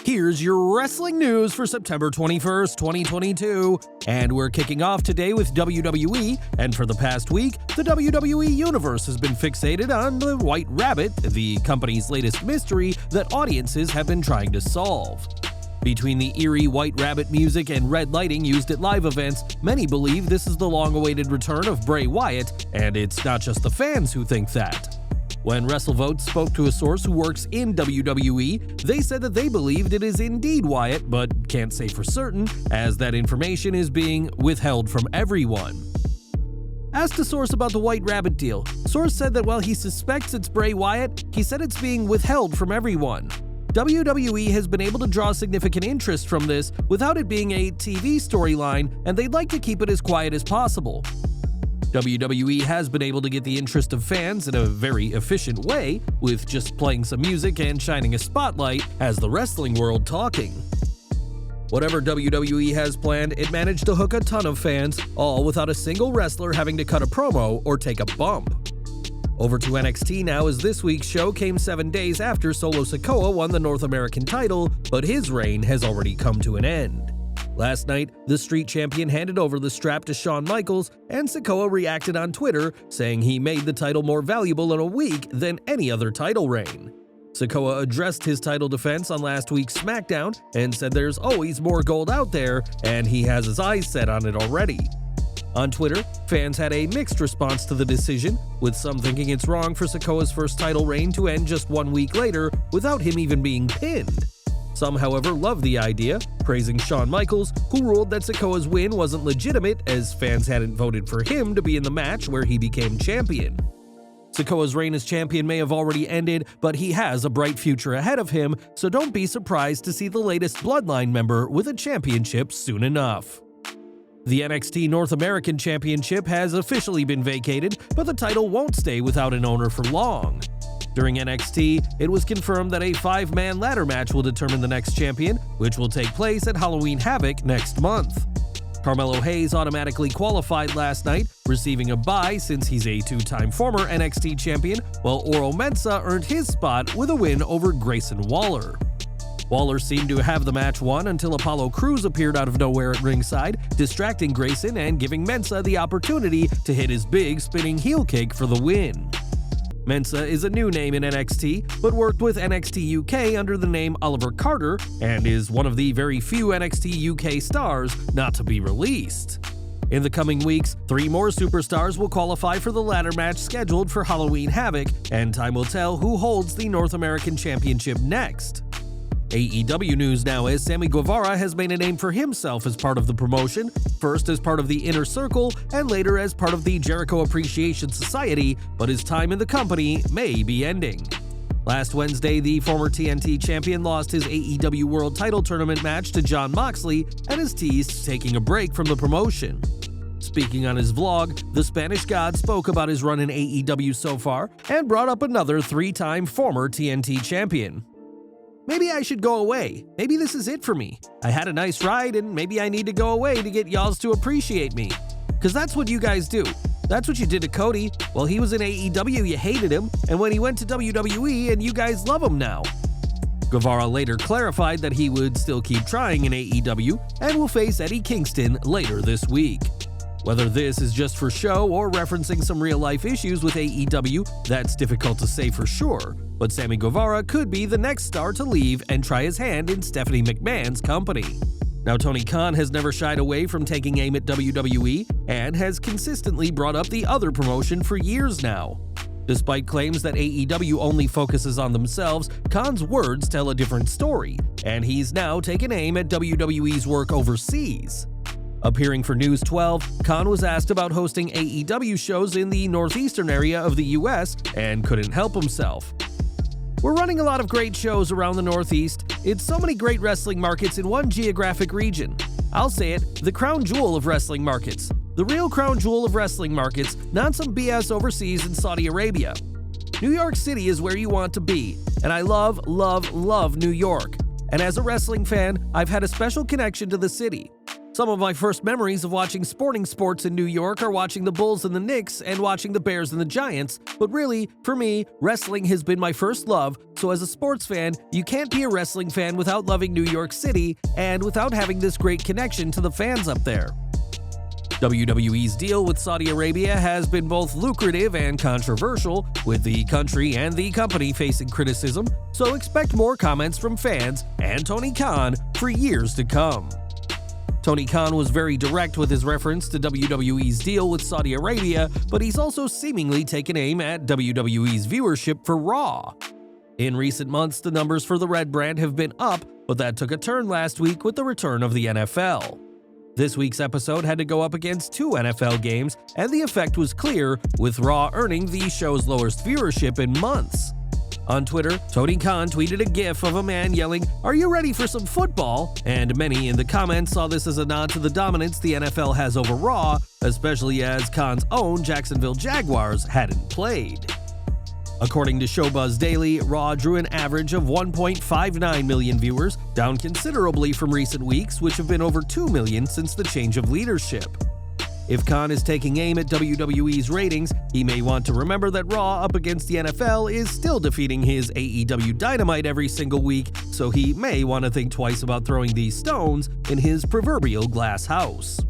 Here's your wrestling news for September 21st, 2022. And we're kicking off today with WWE, and for the past week, the WWE Universe has been fixated on the White Rabbit, the company's latest mystery that audiences have been trying to solve. Between the eerie White Rabbit music and red lighting used at live events, many believe this is the long-awaited return of Bray Wyatt, and it's not just the fans who think that. When WrestleVote spoke to a source who works in WWE, they said that they believed it is indeed Wyatt, but can't say for certain, as that information is being withheld from everyone. Asked a source about the White Rabbit deal, source said that while he suspects it's Bray Wyatt, he said it's being withheld from everyone. WWE has been able to draw significant interest from this without it being a TV storyline, and they'd like to keep it as quiet as possible. WWE has been able to get the interest of fans in a very efficient way, with just playing some music and shining a spotlight as the wrestling world talking. Whatever WWE has planned, it managed to hook a ton of fans, all without a single wrestler having to cut a promo or take a bump. Over to NXT now, as this week's show came 7 days after Solo Sikoa won the North American title, but his reign has already come to an end. Last night, the Street Champion handed over the strap to Shawn Michaels, and Sikoa reacted on Twitter, saying he made the title more valuable in a week than any other title reign. Sikoa addressed his title defense on last week's SmackDown and said there's always more gold out there, and he has his eyes set on it already. On Twitter, fans had a mixed response to the decision, with some thinking it's wrong for Sikoa's first title reign to end just 1 week later without him even being pinned. Some, however, love the idea, praising Shawn Michaels, who ruled that Sikoa's win wasn't legitimate as fans hadn't voted for him to be in the match where he became champion. Sikoa's reign as champion may have already ended, but he has a bright future ahead of him, so don't be surprised to see the latest Bloodline member with a championship soon enough. The NXT North American Championship has officially been vacated, but the title won't stay without an owner for long. During NXT, it was confirmed that a 5-man ladder match will determine the next champion, which will take place at Halloween Havoc next month. Carmelo Hayes automatically qualified last night, receiving a bye since he's a 2-time former NXT champion, while Oro Mensah earned his spot with a win over Grayson Waller. Waller seemed to have the match won until Apollo Crews appeared out of nowhere at ringside, distracting Grayson and giving Mensah the opportunity to hit his big spinning heel kick for the win. Mensah is a new name in NXT, but worked with NXT UK under the name Oliver Carter and is one of the very few NXT UK stars not to be released. In the coming weeks, 3 more superstars will qualify for the ladder match scheduled for Halloween Havoc, and time will tell who holds the North American Championship next. AEW news now, as Sammy Guevara has made a name for himself as part of the promotion, first as part of the Inner Circle and later as part of the Jericho Appreciation Society, but his time in the company may be ending. Last Wednesday, the former TNT champion lost his AEW World Title Tournament match to Jon Moxley and has teased taking a break from the promotion. Speaking on his vlog, the Spanish God spoke about his run in AEW so far and brought up another 3-time former TNT champion. Maybe I should go away. Maybe this is it for me. I had a nice ride and maybe I need to go away to get y'alls to appreciate me. Cause that's what you guys do. That's what you did to Cody. While he was in AEW, you hated him, and when he went to WWE, and you guys love him now. Guevara later clarified that he would still keep trying in AEW and will face Eddie Kingston later this week. Whether this is just for show or referencing some real-life issues with AEW, that's difficult to say for sure, but Sammy Guevara could be the next star to leave and try his hand in Stephanie McMahon's company. Now, Tony Khan has never shied away from taking aim at WWE and has consistently brought up the other promotion for years now. Despite claims that AEW only focuses on themselves, Khan's words tell a different story, and he's now taken aim at WWE's work overseas. Appearing for News 12, Khan was asked about hosting AEW shows in the northeastern area of the US and couldn't help himself. We're running a lot of great shows around the Northeast. It's so many great wrestling markets in one geographic region. I'll say it, the crown jewel of wrestling markets. The real crown jewel of wrestling markets, not some BS overseas in Saudi Arabia. New York City is where you want to be, and I love, love, love New York. And as a wrestling fan, I've had a special connection to the city. Some of my first memories of watching sporting sports in New York are watching the Bulls and the Knicks and watching the Bears and the Giants, but really, for me, wrestling has been my first love, so as a sports fan, you can't be a wrestling fan without loving New York City and without having this great connection to the fans up there. WWE's deal with Saudi Arabia has been both lucrative and controversial, with the country and the company facing criticism, so expect more comments from fans and Tony Khan for years to come. Tony Khan was very direct with his reference to WWE's deal with Saudi Arabia, but he's also seemingly taken aim at WWE's viewership for Raw. In recent months, the numbers for the Red brand have been up, but that took a turn last week with the return of the NFL. This week's episode had to go up against 2 NFL games, and the effect was clear, with Raw earning the show's lowest viewership in months. On Twitter, Tony Khan tweeted a gif of a man yelling, "Are you ready for some football?" And many in the comments saw this as a nod to the dominance the NFL has over Raw, especially as Khan's own Jacksonville Jaguars hadn't played. According to Showbuzz Daily, Raw drew an average of 1.59 million viewers, down considerably from recent weeks, which have been over 2 million since the change of leadership. If Khan is taking aim at WWE's ratings, he may want to remember that Raw up against the NFL is still defeating his AEW Dynamite every single week, so he may want to think twice about throwing these stones in his proverbial glass house.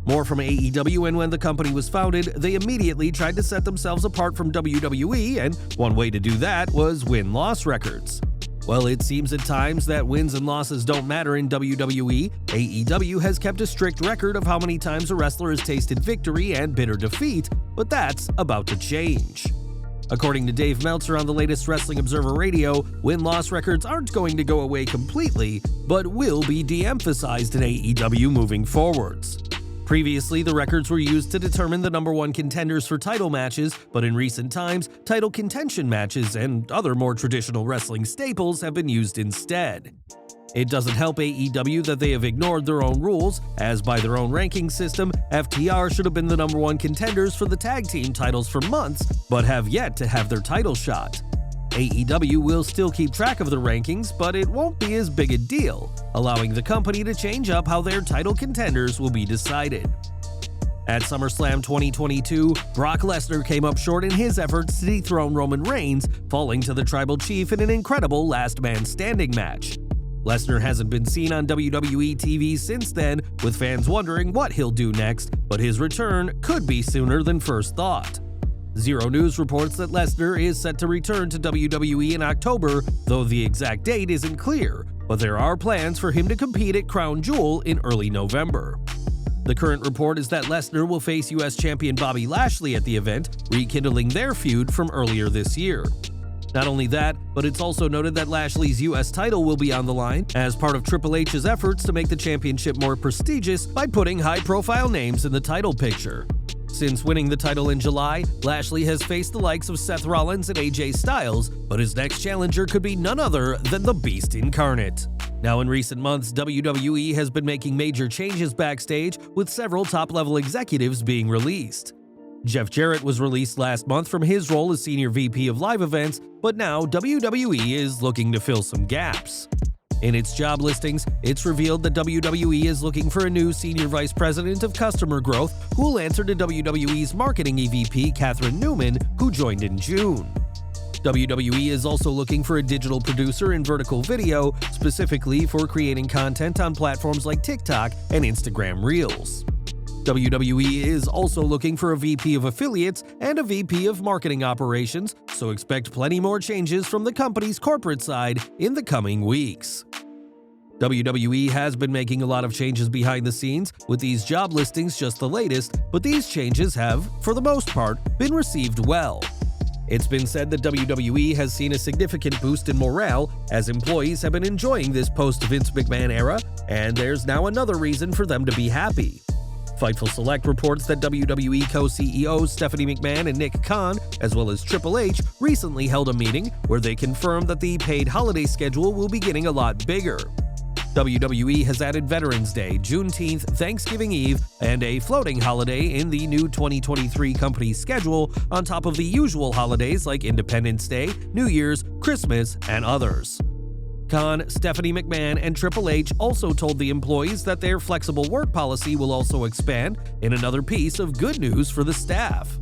More from AEW, and when the company was founded, they immediately tried to set themselves apart from WWE, and one way to do that was win-loss records. Well, it seems at times that wins and losses don't matter in WWE. AEW has kept a strict record of how many times a wrestler has tasted victory and bitter defeat, but that's about to change. According to Dave Meltzer on the latest Wrestling Observer Radio, win-loss records aren't going to go away completely, but will be de-emphasized in AEW moving forwards. Previously, the records were used to determine the number 1 contenders for title matches, but in recent times, title contention matches and other more traditional wrestling staples have been used instead. It doesn't help AEW that they have ignored their own rules, as by their own ranking system, FTR should have been the number 1 contenders for the tag team titles for months, but have yet to have their title shot. AEW will still keep track of the rankings, but it won't be as big a deal, allowing the company to change up how their title contenders will be decided. At SummerSlam 2022, Brock Lesnar came up short in his efforts to dethrone Roman Reigns, falling to the Tribal Chief in an incredible last man standing match. Lesnar hasn't been seen on WWE TV since then, with fans wondering what he'll do next, but his return could be sooner than first thought. Zero News reports that Lesnar is set to return to WWE in October, though the exact date isn't clear, but there are plans for him to compete at Crown Jewel in early November. The current report is that Lesnar will face U.S. Champion Bobby Lashley at the event, rekindling their feud from earlier this year. Not only that, but it's also noted that Lashley's U.S. title will be on the line as part of Triple H's efforts to make the championship more prestigious by putting high-profile names in the title picture. Since winning the title in July, Lashley has faced the likes of Seth Rollins and AJ Styles, but his next challenger could be none other than the Beast incarnate. Now, in recent months, WWE has been making major changes backstage, with several top-level executives being released. Jeff Jarrett was released last month from his role as Senior VP of Live Events, but now WWE is looking to fill some gaps. In its job listings, it's revealed that WWE is looking for a new Senior Vice President of Customer Growth who will answer to WWE's Marketing EVP, Catherine Newman, who joined in June. WWE is also looking for a digital producer in vertical video, specifically for creating content on platforms like TikTok and Instagram Reels. WWE is also looking for a VP of Affiliates and a VP of Marketing Operations, so expect plenty more changes from the company's corporate side in the coming weeks. WWE has been making a lot of changes behind the scenes, with these job listings just the latest, but these changes have, for the most part, been received well. It's been said that WWE has seen a significant boost in morale as employees have been enjoying this post-Vince McMahon era, and there's now another reason for them to be happy. Fightful Select reports that WWE co-CEOs Stephanie McMahon and Nick Khan, as well as Triple H, recently held a meeting where they confirmed that the paid holiday schedule will be getting a lot bigger. WWE has added Veterans Day, Juneteenth, Thanksgiving Eve, and a floating holiday in the new 2023 company schedule on top of the usual holidays like Independence Day, New Year's, Christmas, and others. Khan, Stephanie McMahon, and Triple H also told the employees that their flexible work policy will also expand in another piece of good news for the staff.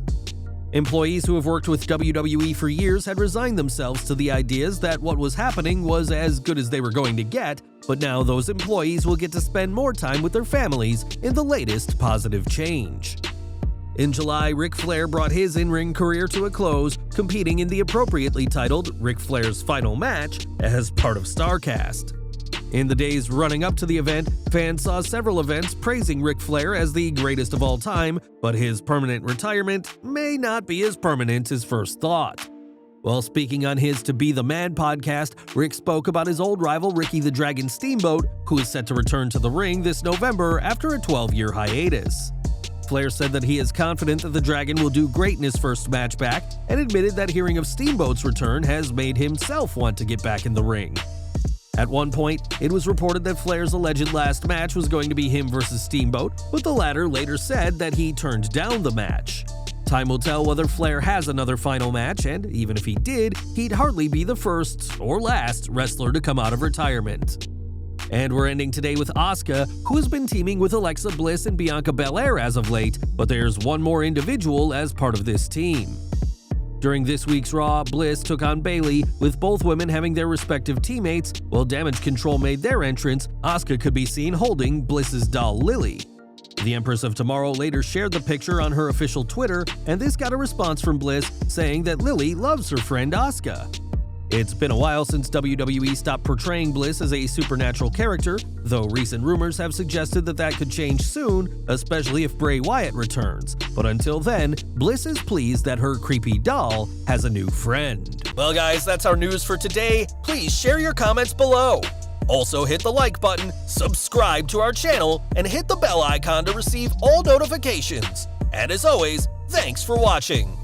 Employees who have worked with WWE for years had resigned themselves to the ideas that what was happening was as good as they were going to get, but now those employees will get to spend more time with their families in the latest positive change. In July, Ric Flair brought his in-ring career to a close, competing in the appropriately titled Ric Flair's Final Match as part of StarCast. In the days running up to the event, fans saw several events praising Ric Flair as the greatest of all time, but his permanent retirement may not be as permanent as first thought. While speaking on his To Be the Man podcast, Rick spoke about his old rival Ricky the Dragon Steamboat, who is set to return to the ring this November after a 12-year hiatus. Flair said that he is confident that the Dragon will do great in his first match back, and admitted that hearing of Steamboat's return has made himself want to get back in the ring. At one point, it was reported that Flair's alleged last match was going to be him versus Steamboat, but the latter later said that he turned down the match. Time will tell whether Flair has another final match, and even if he did, he'd hardly be the first or last wrestler to come out of retirement. And we're ending today with Asuka, who has been teaming with Alexa Bliss and Bianca Belair as of late, but there's one more individual as part of this team. During this week's Raw, Bliss took on Bayley, with both women having their respective teammates. While Damage Control made their entrance, Asuka could be seen holding Bliss's doll Lilly. The Empress of Tomorrow later shared the picture on her official Twitter, and this got a response from Bliss saying that Lilly loves her friend Asuka. It's been a while since WWE stopped portraying Bliss as a supernatural character, though recent rumors have suggested that that could change soon, especially if Bray Wyatt returns. But until then, Bliss is pleased that her creepy doll has a new friend. Well guys, that's our news for today. Please share your comments below. Also hit the like button, subscribe to our channel, and hit the bell icon to receive all notifications. And as always, thanks for watching.